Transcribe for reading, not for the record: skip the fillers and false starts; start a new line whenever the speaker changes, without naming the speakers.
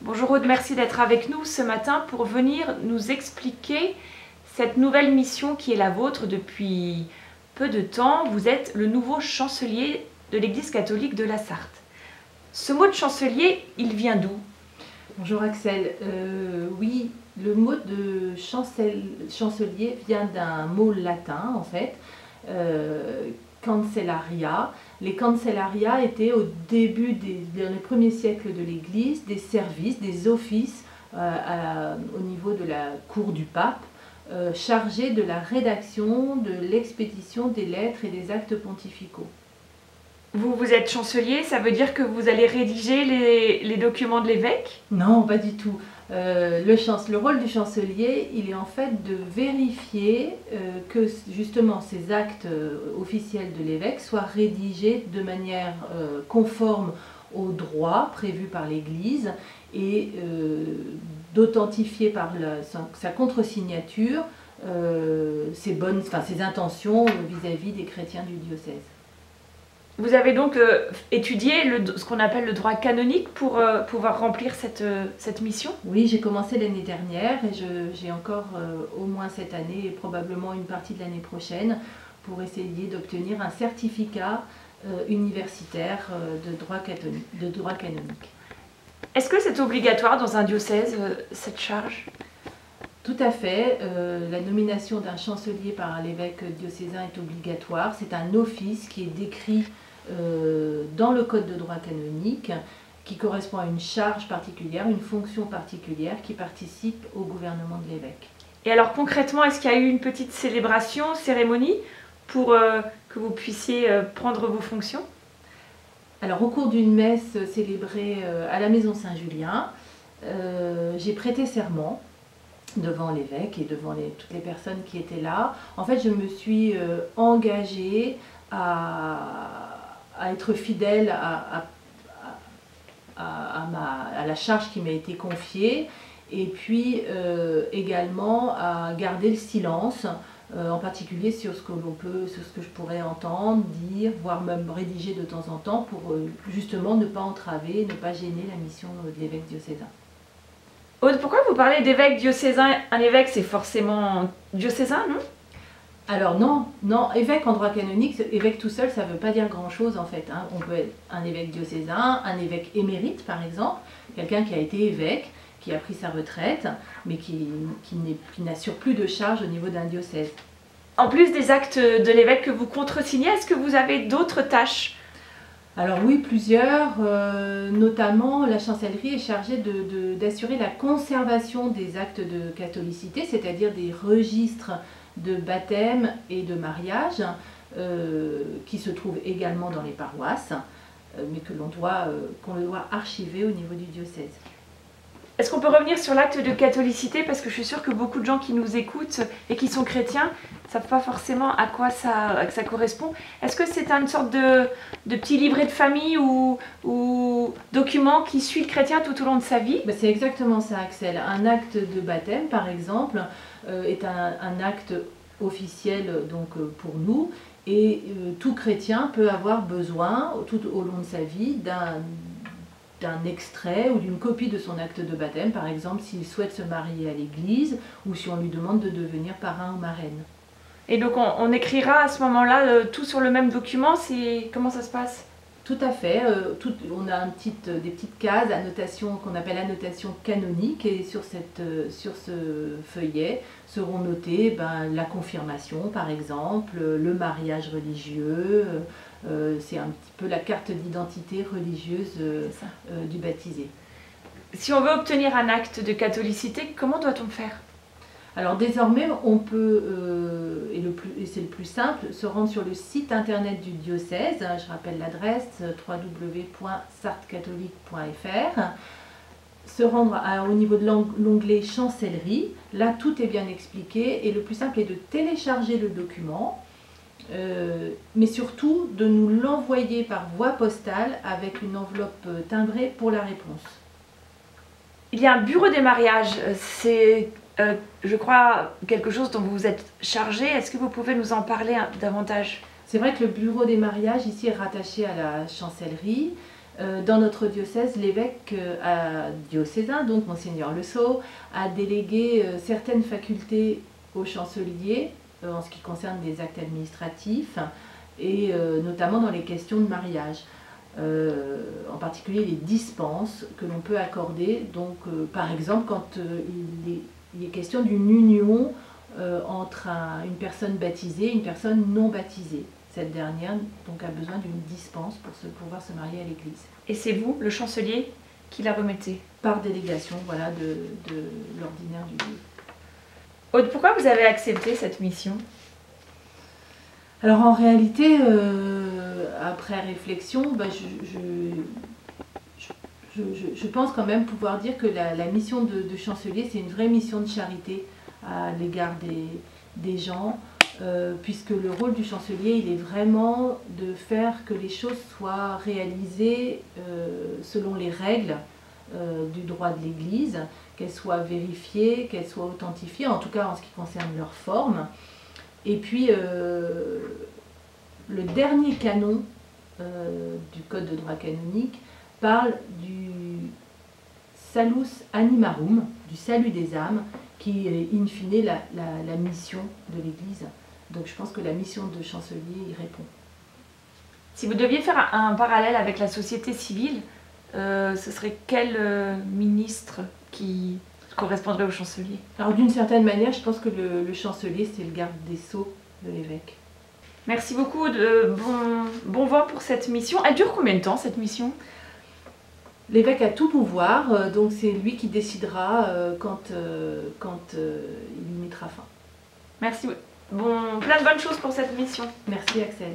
Bonjour Aude, merci d'être avec nous ce matin pour venir nous expliquer cette nouvelle mission qui est la vôtre depuis peu de temps. Vous êtes le nouveau chancelier de l'Église catholique de la Sarthe. Ce mot de chancelier, il vient d'où?
Bonjour Axel. Oui, le mot de chancelier vient d'un mot latin en fait, cancellaria. Les cancellaria étaient au début dans les premiers siècles de l'Église des services, des offices au niveau de la cour du pape, chargés de la rédaction, de l'expédition des lettres et des actes pontificaux.
Vous êtes chancelier, ça veut dire que vous allez rédiger les documents de l'évêque?
Non, pas du tout. Le rôle du chancelier, il est en fait de vérifier que justement ces actes officiels de l'évêque soient rédigés de manière conforme aux droits prévus par l'Église et d'authentifier par sa contre-signature ses intentions vis-à-vis des chrétiens du diocèse.
Vous avez donc étudié ce qu'on appelle le droit canonique pour pouvoir remplir cette mission?
Oui, j'ai commencé l'année dernière et j'ai encore au moins cette année et probablement une partie de l'année prochaine pour essayer d'obtenir un certificat universitaire de droit canonique.
Est-ce que c'est obligatoire dans un diocèse, cette charge?
Tout à fait. La nomination d'un chancelier par l'évêque diocésain est obligatoire. C'est un office qui est décrit dans le code de droit canonique, qui correspond à une charge particulière, une fonction particulière qui participe au gouvernement de l'évêque.
Et alors concrètement, est-ce qu'il y a eu une petite célébration, cérémonie, pour que vous puissiez prendre vos fonctions?
Alors au cours d'une messe célébrée à la maison Saint-Julien, j'ai prêté serment devant l'évêque et devant toutes les personnes qui étaient là. En fait, je me suis engagée à être fidèle à la charge qui m'a été confiée et puis également à garder le silence, en particulier sur ce que je pourrais entendre, dire, voire même rédiger de temps en temps pour justement ne pas entraver, ne pas gêner la mission de l'évêque diocésain.
Aude, pourquoi vous parlez d'évêque diocésain? Un évêque, c'est forcément diocésain, non?
Alors non, évêque en droit canonique, évêque tout seul, ça ne veut pas dire grand-chose en fait. Hein. On peut être un évêque diocésain, un évêque émérite par exemple, quelqu'un qui a été évêque, qui a pris sa retraite, mais qui n'assure plus de charge au niveau d'un diocèse.
En plus des actes de l'évêque que vous contresignez, est-ce que vous avez d'autres tâches?
Alors oui, plusieurs, notamment la chancellerie est chargée d'assurer la conservation des actes de catholicité, c'est-à-dire des registres de baptême et de mariage qui se trouvent également dans les paroisses, mais qu'on doit archiver au niveau du diocèse.
Est-ce qu'on peut revenir sur l'acte de catholicité? Parce que je suis sûre que beaucoup de gens qui nous écoutent et qui sont chrétiens ne savent pas forcément à quoi ça correspond. Est-ce que c'est une sorte de petit livret de famille ou document qui suit le chrétien tout au long de sa vie?
C'est exactement ça, Axel. Un acte de baptême, par exemple, est un acte officiel donc, pour nous. Et tout chrétien peut avoir besoin, tout au long de sa vie, d'un extrait ou d'une copie de son acte de baptême, par exemple s'il souhaite se marier à l'église ou si on lui demande de devenir parrain ou marraine.
Et donc on écrira à ce moment-là tout sur le même document, comment ça se passe?
Tout à fait, on a des petites cases, annotation qu'on appelle annotation canonique, et sur ce feuillet seront notées la confirmation par exemple, le mariage religieux, c'est un petit peu la carte d'identité religieuse du baptisé.
Si on veut obtenir un acte de catholicité, comment doit-on faire?
Alors désormais, on peut, et c'est le plus simple, se rendre sur le site internet du diocèse. Je rappelle l'adresse www.sartcatholique.fr, se rendre au niveau de l'onglet chancellerie. Là, tout est bien expliqué et le plus simple est de télécharger le document, mais surtout de nous l'envoyer par voie postale avec une enveloppe timbrée pour la réponse.
Il y a un bureau des mariages, c'est je crois quelque chose dont vous vous êtes chargé. Est-ce que vous pouvez nous en parler davantage?
C'est vrai que le bureau des mariages ici est rattaché à la chancellerie. Dans notre diocèse, l'évêque diocésain, donc Monseigneur Le Sceau, a délégué certaines facultés au chancelier en ce qui concerne des actes administratifs et notamment dans les questions de mariage. En particulier les dispenses que l'on peut accorder, donc par exemple quand il est question d'une union entre une personne baptisée et une personne non baptisée. Cette dernière donc, a besoin d'une dispense pour pouvoir se marier à l'église.
Et c'est vous, le chancelier, qui la remettez?
Par délégation, voilà, de l'ordinaire du lieu.
Aude, pourquoi vous avez accepté cette mission?
Alors en réalité, après réflexion, je pense quand même pouvoir dire que la mission de chancelier, c'est une vraie mission de charité à l'égard des gens, puisque le rôle du chancelier, il est vraiment de faire que les choses soient réalisées selon les règles du droit de l'Église, qu'elles soient vérifiées, qu'elles soient authentifiées, en tout cas en ce qui concerne leur forme. Et puis, le dernier canon du Code de droit canonique parle du salus animarum, du salut des âmes, qui est in fine la mission de l'Église. Donc je pense que la mission de chancelier y répond.
Si vous deviez faire un parallèle avec la société civile, ce serait quel ministre qui correspondrait au chancelier?
Alors d'une certaine manière, je pense que le chancelier, c'est le garde des sceaux de l'évêque.
Merci beaucoup, bon vent pour cette mission. Elle dure combien de temps cette mission?
L'évêque a tout pouvoir, donc c'est lui qui décidera quand il y mettra fin.
Merci, plein de bonnes choses pour cette mission.
Merci Axel.